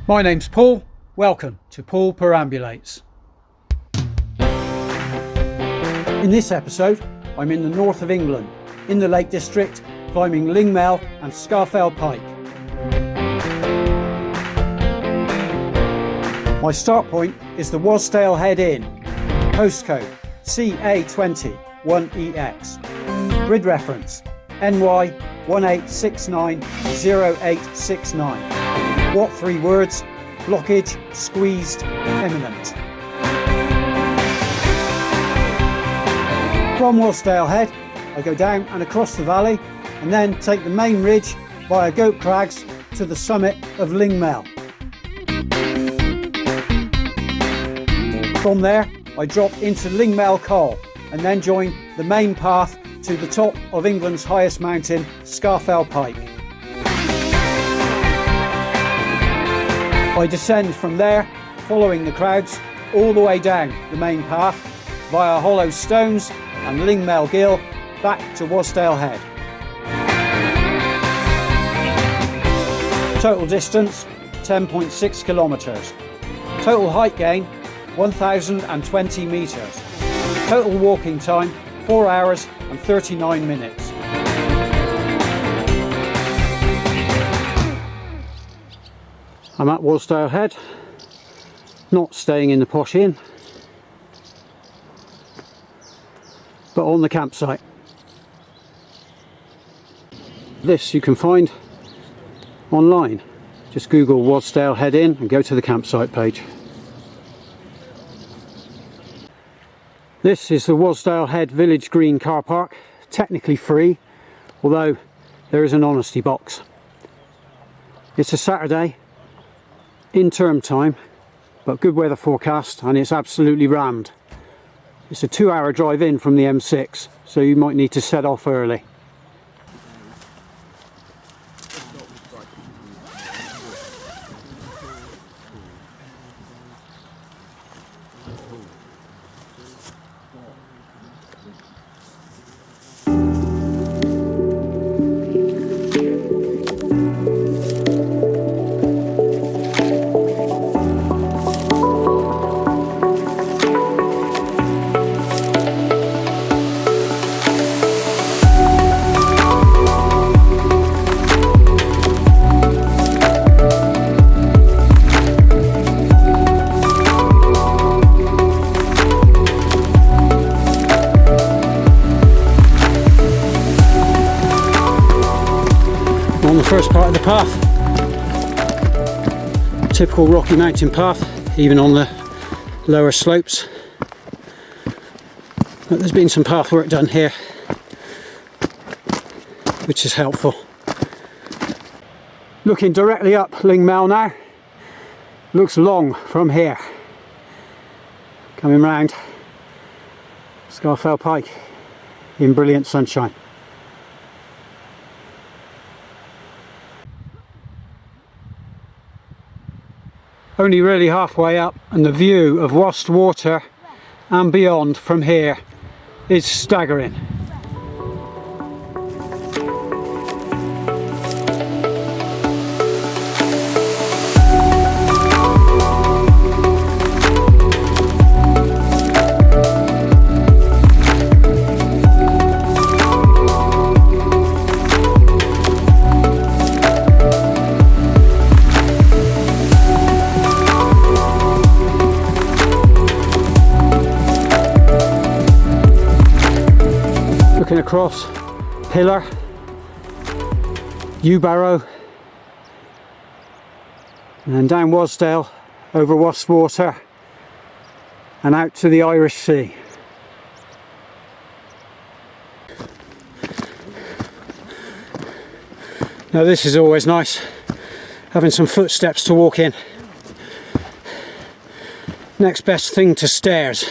My name's Paul, welcome to Paul Perambulates. In this episode, I'm in the north of England, in the Lake District, climbing Lingmell and Scafell Pike. My start point is the Wasdale Head Inn, postcode CA20 1EX, grid reference NY 18690869. What 3 words? Blockage, squeezed, imminent. From Wasdale Head, I go down and across the valley and then take the main ridge via Goat Crags to the summit of Lingmell. From there, I drop into Lingmell Col and then join the main path to the top of England's highest mountain, Scafell Pike. I descend from there, following the crowds, all the way down the main path via hollow stones and Lingmell Gill back to Wasdale Head. Total distance 10.6 kilometres. Total height gain 1,020 metres. Total walking time 4 hours and 39 minutes. I'm at Wasdale Head, not staying in the posh inn, but on the campsite. This you can find online. Just Google Wasdale Head Inn and go to the campsite page. This is the Wasdale Head Village Green car park, technically free, although there is an honesty box. It's a Saturday, in term time, but good weather forecast and it's absolutely rammed. It's a 2-hour drive in from the M6, so you might need to set off early. On the first part of the path, typical Rocky Mountain path, even on the lower slopes, but there's been some path work done here which is helpful. Looking directly up Lingmell now, looks long from here. Coming round Scafell Pike in brilliant sunshine. Only really halfway up, and the view of Wast Water and beyond from here is staggering. Looking across Pillar, Barrow, and then down Wasdale over Wast Water and out to the Irish Sea. Now this is always nice, having some footsteps to walk in. Next best thing to stairs.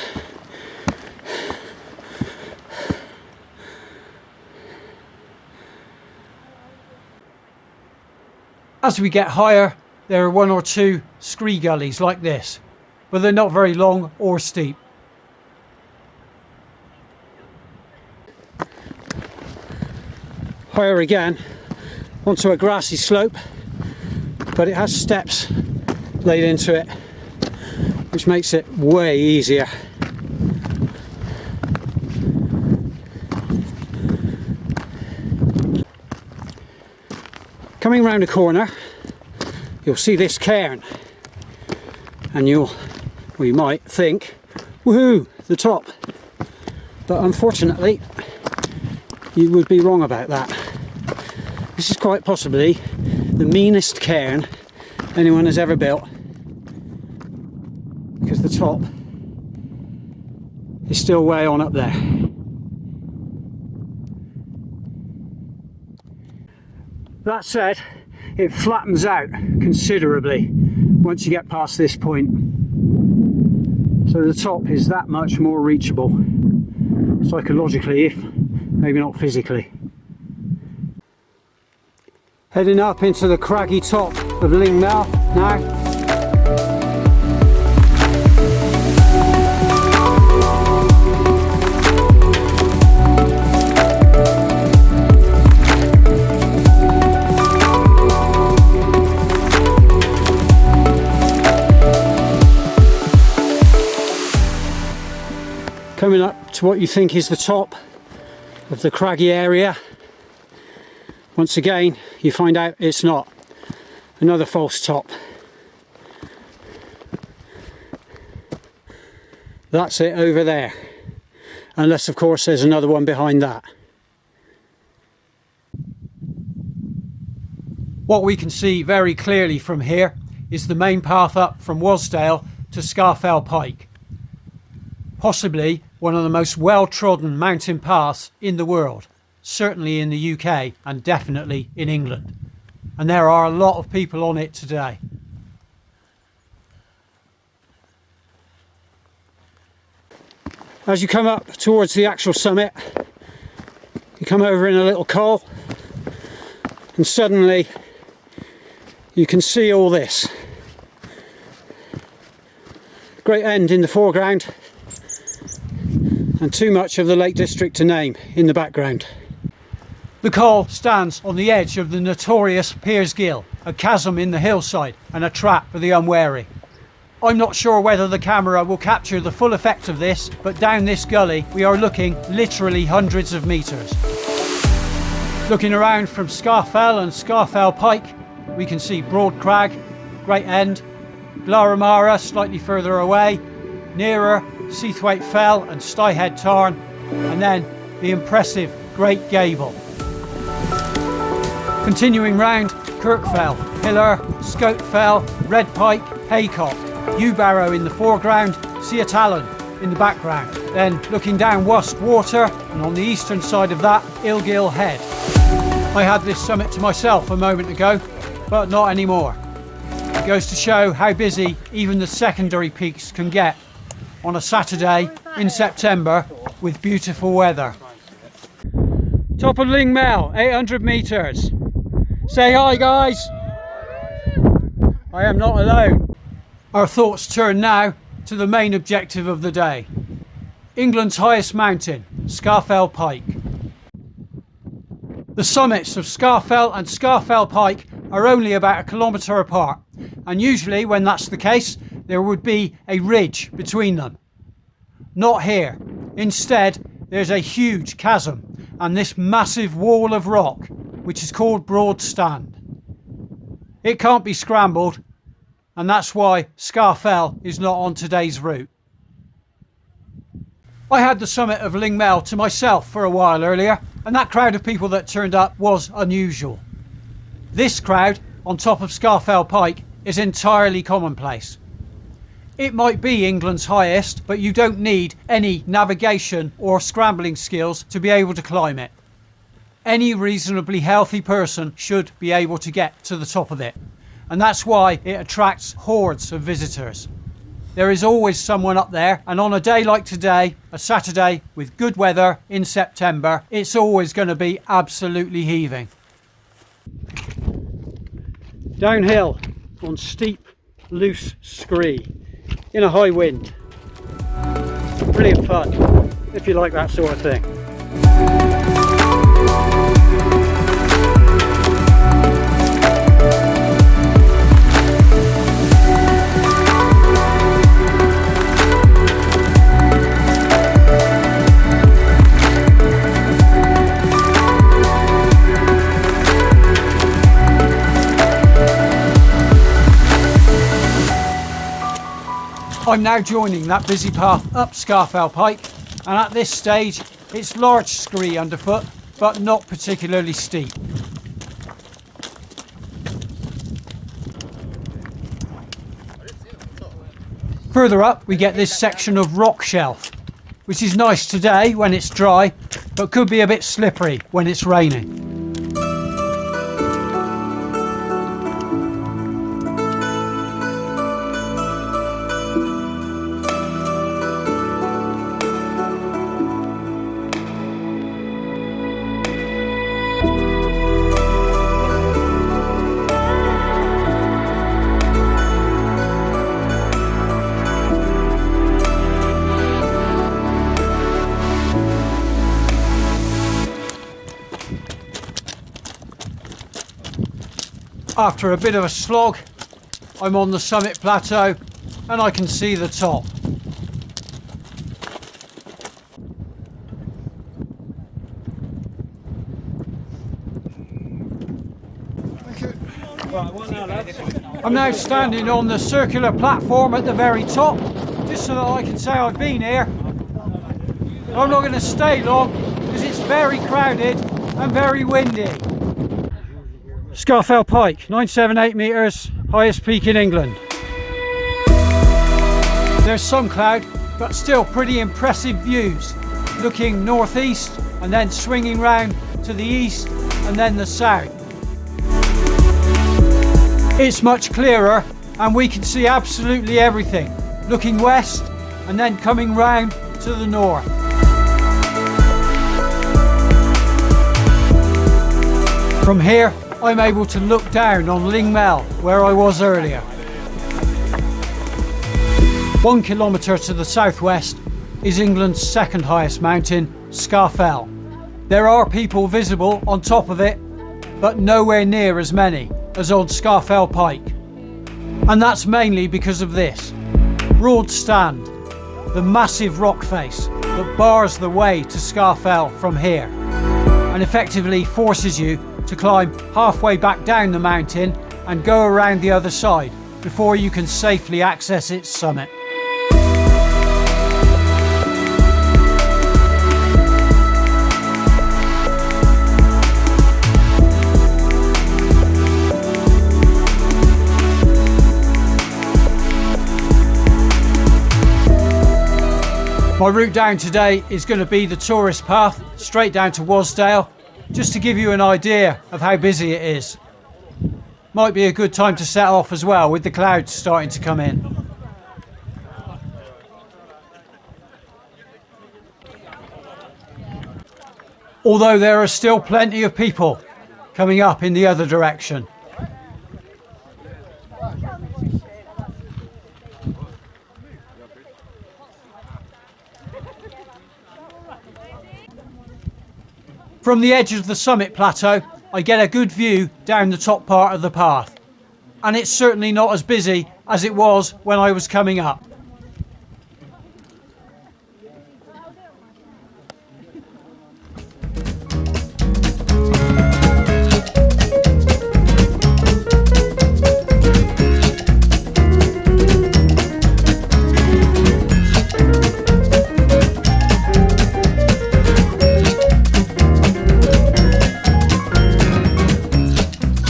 As we get higher, there are 1 or 2 scree gullies like this, but they're not very long or steep. Higher again, onto a grassy slope, but it has steps laid into it, which makes it way easier. Coming round a corner, you'll see this cairn, and you might think, woohoo, the top. But unfortunately, you would be wrong about that. This is quite possibly the meanest cairn anyone has ever built, because the top is still way on up there. That said, it flattens out considerably once you get past this point. So the top is that much more reachable, psychologically, if maybe not physically. Heading up into the craggy top of Lingmell now. Coming up to what you think is the top of the craggy area. Once again, you find out it's not. Another false top. That's it over there. Unless, of course, there's another one behind that. What we can see very clearly from here is the main path up from Wasdale to Scafell Pike. Possibly one of the most well-trodden mountain paths in the world, certainly in the UK and definitely in England. And there are a lot of people on it today. As you come up towards the actual summit, you come over in a little col, and suddenly you can see all this. Great End in the foreground, and too much of the Lake District to name in the background. The col stands on the edge of the notorious Piers Gill, a chasm in the hillside and a trap for the unwary. I'm not sure whether the camera will capture the full effect of this, but down this gully we are looking literally hundreds of metres. Looking around from Scafell and Scafell Pike, we can see Broad Crag, Great End, Glaramara slightly further away, nearer Seathwaite Fell and Styhead Tarn, and then the impressive Great Gable. Continuing round, Kirkfell, Pillar, Scote Fell, Red Pike, Haycock, Ewbarrow in the foreground, Seatallan in the background. Then looking down Wast Water, and on the eastern side of that, Scafell Head. I had this summit to myself a moment ago, but not anymore. It goes to show how busy even the secondary peaks can get on a Saturday in September with beautiful weather. Top of Lingmell, 800 metres. Say hi, guys. I am not alone. Our thoughts turn now to the main objective of the day. England's highest mountain, Scafell Pike. The summits of Scafell and Scafell Pike are only about a kilometre apart, and usually when that's the case, there would be a ridge between them. Not here. Instead, there's a huge chasm and this massive wall of rock, which is called Broad Stand. It can't be scrambled, and that's why Scafell is not on today's route. I had the summit of Lingmell to myself for a while earlier, and that crowd of people that turned up was unusual. This crowd on top of Scafell Pike is entirely commonplace. It might be England's highest, but you don't need any navigation or scrambling skills to be able to climb it. Any reasonably healthy person should be able to get to the top of it, and that's why it attracts hordes of visitors. There is always someone up there, and on a day like today, a Saturday with good weather in September, it's always going to be absolutely heaving. Downhill on steep, loose scree in a high wind. Brilliant fun, if you like that sort of thing. I'm now joining that busy path up Scafell Pike, and at this stage it's large scree underfoot, but not particularly steep. Further up we get this section of rock shelf, which is nice today when it's dry, but could be a bit slippery when it's raining. After a bit of a slog, I'm on the summit plateau and I can see the top. I'm now standing on the circular platform at the very top, just so that I can say I've been here. I'm not going to stay long because it's very crowded and very windy. Scafell Pike, 978 metres, highest peak in England. There's some cloud, but still pretty impressive views, looking northeast and then swinging round to the east and then the south. It's much clearer and we can see absolutely everything, looking west and then coming round to the north. From here, I'm able to look down on Lingmell, where I was earlier. 1 kilometre to the southwest is England's second highest mountain, Scafell. There are people visible on top of it, but nowhere near as many as on Scafell Pike. And that's mainly because of this. Broad Stand, the massive rock face that bars the way to Scafell from here, and effectively forces you to climb halfway back down the mountain and go around the other side before you can safely access its summit. My route down today is going to be the tourist path straight down to Wasdale, just to give you an idea of how busy it is. Might be a good time to set off as well with the clouds starting to come in. Although there are still plenty of people coming up in the other direction. From the edge of the summit plateau, I get a good view down the top part of the path, and it's certainly not as busy as it was when I was coming up.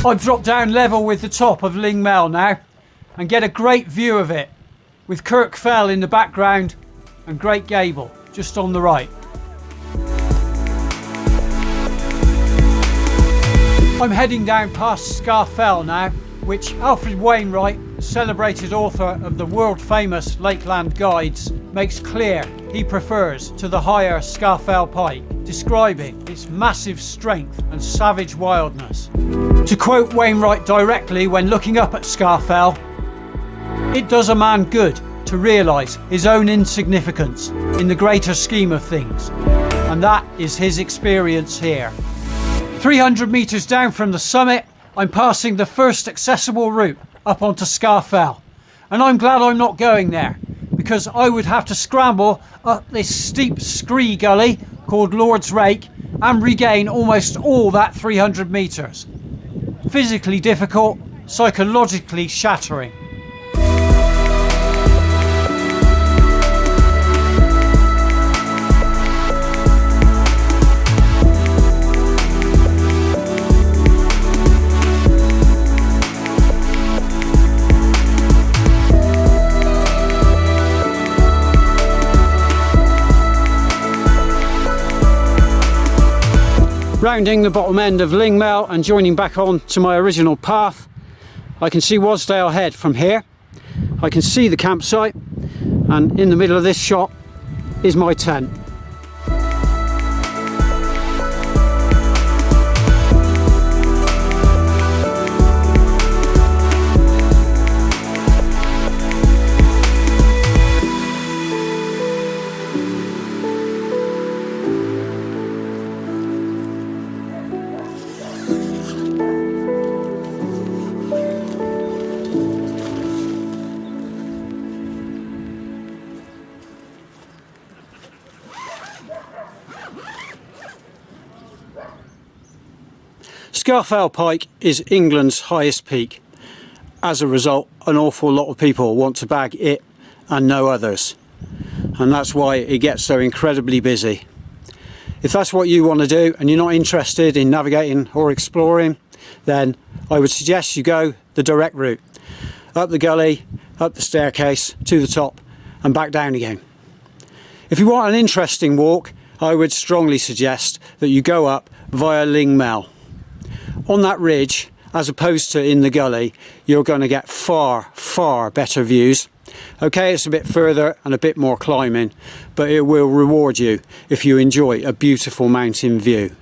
I've dropped down level with the top of Lingmell now and get a great view of it, with Kirk Fell in the background and Great Gable just on the right. I'm heading down past Scafell now, which Alfred Wainwright, celebrated author of the world-famous Lakeland Guides, makes clear he prefers to the higher Scafell Pike, describing its massive strength and savage wildness. To quote Wainwright directly when looking up at Scafell, "It does a man good to realise his own insignificance in the greater scheme of things, and that is his experience here." 300 metres down from the summit, I'm passing the first accessible route up onto Scafell, and I'm glad I'm not going there, because I would have to scramble up this steep scree gully called Lord's Rake and regain almost all that 300 metres. Physically difficult, psychologically shattering. Rounding the bottom end of Lingmell and joining back on to my original path, I can see Wasdale Head from here. I can see the campsite, and in the middle of this shot is my tent. Scafell Pike is England's highest peak. As a result, an awful lot of people want to bag it and no others. And that's why it gets so incredibly busy. If that's what you want to do and you're not interested in navigating or exploring, then I would suggest you go the direct route. Up the gully, up the staircase, to the top and back down again. If you want an interesting walk, I would strongly suggest that you go up via Lingmell. On that ridge, as opposed to in the gully, you're going to get far, far better views. Okay, it's a bit further and a bit more climbing, but it will reward you if you enjoy a beautiful mountain view.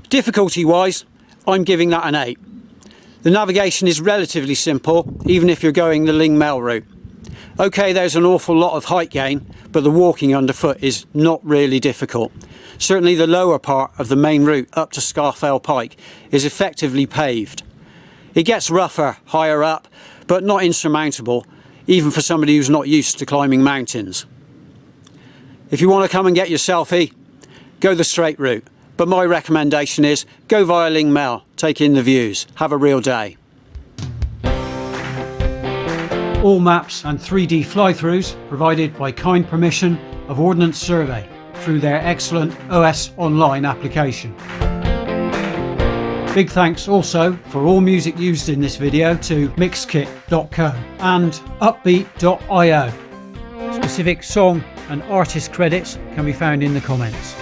Difficulty wise, I'm giving that an 8. The navigation is relatively simple, even if you're going the Lingmell route. Okay, there's an awful lot of height gain, but the walking underfoot is not really difficult. Certainly the lower part of the main route up to Scafell Pike is effectively paved. It gets rougher higher up, but not insurmountable, even for somebody who's not used to climbing mountains. If you want to come and get your selfie, go the straight route. But my recommendation is go via Lingmell, take in the views, have a real day. All maps and 3D fly-throughs provided by kind permission of Ordnance Survey through their excellent OS Online application. Big thanks also for all music used in this video to mixkit.co and upbeat.io. Specific song and artist credits can be found in the comments.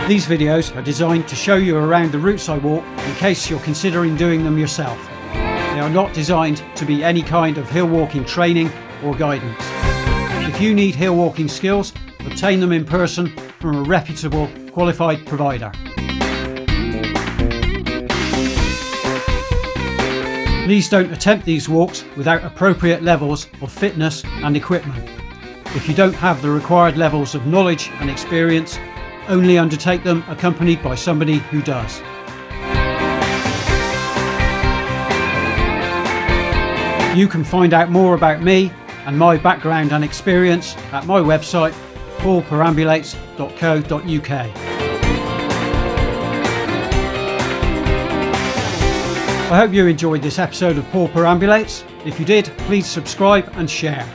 These videos are designed to show you around the routes I walk in case you're considering doing them yourself. They are not designed to be any kind of hill walking training or guidance. If you need hill walking skills, obtain them in person from a reputable, qualified provider. Please don't attempt these walks without appropriate levels of fitness and equipment. If you don't have the required levels of knowledge and experience, only undertake them accompanied by somebody who does. You can find out more about me and my background and experience at my website paulperambulates.co.uk. I hope you enjoyed this episode of Paul Perambulates. If you did, please subscribe and share.